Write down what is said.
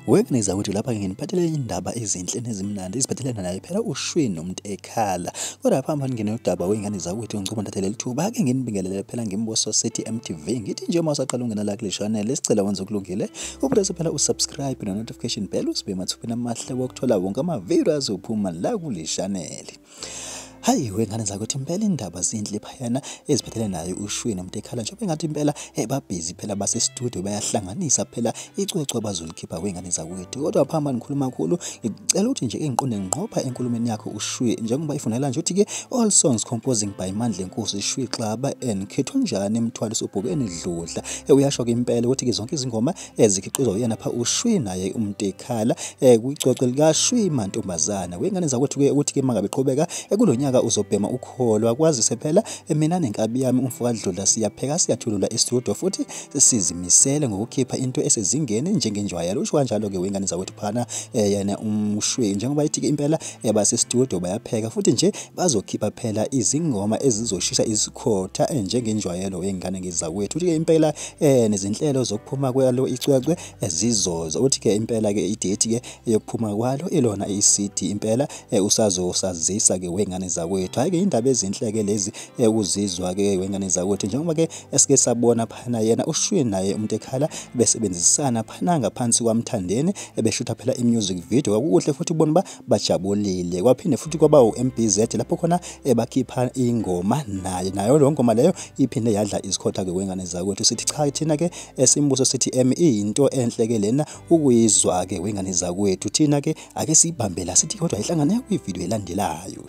Wekuniza ukuthi lapha nginiphathele indaba ezinhle nezimnandi iziphathelene naye phela uShwi noMtekhala. Kodwa phambili ngine udaba wengane zakwethu ngicuma ndathe lithuba ake nginibingelele phela ngimboso City MTV. Ngithi nje uma usaqala ungena la kule channel sicela wenze okulungile upress phela usubscribe no notification bell usibe mathupha amahle wokuthola wonke ama videos uphuma la kule channel. Hayi wengane zakuthi impela indaba zinhle phayana eziphathelene naye uShwi noMtekhala njengoba ngathi impela babhizi phela base studio bayahlanganisa phela icwecwe abazolikhipha wengane zakwethu. Kodwa phambili ngikhuluma kakhulu ngicela ukuthi nje engiqonde ngqopha enkulumeni yakho uShwi njengoba ifunela nje ukuthi ke all songs composing by Mandla Nkosi Shwi Xaba and Khethonjani Emthwalo Sobhokeni Dludla. Uyasho ke impela ukuthi ke zonke izingoma ezikhiqizwa uyena pha uShwi naye uMtekhala kwicwecwe lika Shwi Mantombazana. Wengane zakwethu ke ukuthi ke mangabe qhubeka kulonyaka uzobhema ukholwa kwazise phela mina nenkabi yami umfokadlula siyapheka siyathulula e-studio futhi sizimisele ngokukhipha into esezingeni njengenjwayelo. Usho kanjalo ke wengane zakwethu phana yena uShwi njengoba ithi ke impela base studio bayapheka futhi nje bazokhipha phela izingoma ezizoshisa isikhotha njengenjwayelo wengane ngezakwethu. Uthi ke impela nezinhlelo zokuphuma kwalo icwecwe ezizoza. Uthi ke impela ke idate ke yokuphuma kwalo ilona iCD impela usazisa ke wengane zakwethu. Hayi ke indaba ezinhle ke lezi ukuzizwa ke wengane zakwethu njengoba ke esike sabona phana yena uShwi naye uMtekhala besebenzisana phana ngaphansi kwaMthandeni beshutha phela imusic video okuhle futhi ubona bajabulile. Kwaphinde futhi kwaba uMBZ lapho khona bakhipha ingoma nayo lo ngoma leyo iphinde yadla isikhotha ke wengane zakwethu. Sithi cha thina ke esimbuso sithi into enhle ke lena ukuyizwa ke wengane zakwethu. Thina ke ake sibambela sithi kodwa ihlangane kwivideo elandelayo.